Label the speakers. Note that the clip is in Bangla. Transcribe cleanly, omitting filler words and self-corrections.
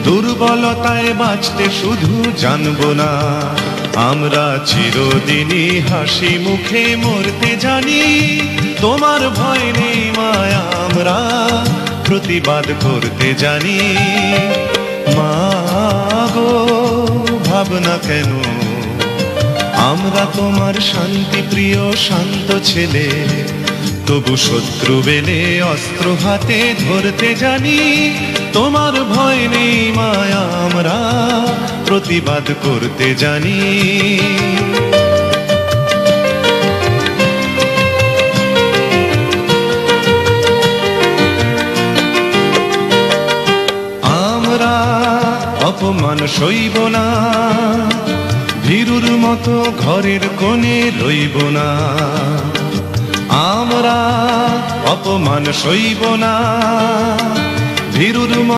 Speaker 1: দুর্বলতায় বাঁচতে শুধু জানবো না, আমরা চিরদিনই হাসি মুখে মরতে জানি। তোমার ভয় নেই মায়া, আমরা প্রতিবাদ করতে জানি। মা গো ভাবনা কেন, আমরা তোমার শান্তি প্রিয় শান্ত ছেলে, তবু শত্রু বেলে অস্ত্র হাতে ধরতে জানি। তোমার ভয় নেই মায়া, আমরা প্রতিবাদ করতে জানি। আমরা অপমান সইব না, ভীরুর মতো ঘরের কোণে রইব না। আমরা অপমান সইব না, ভীরুর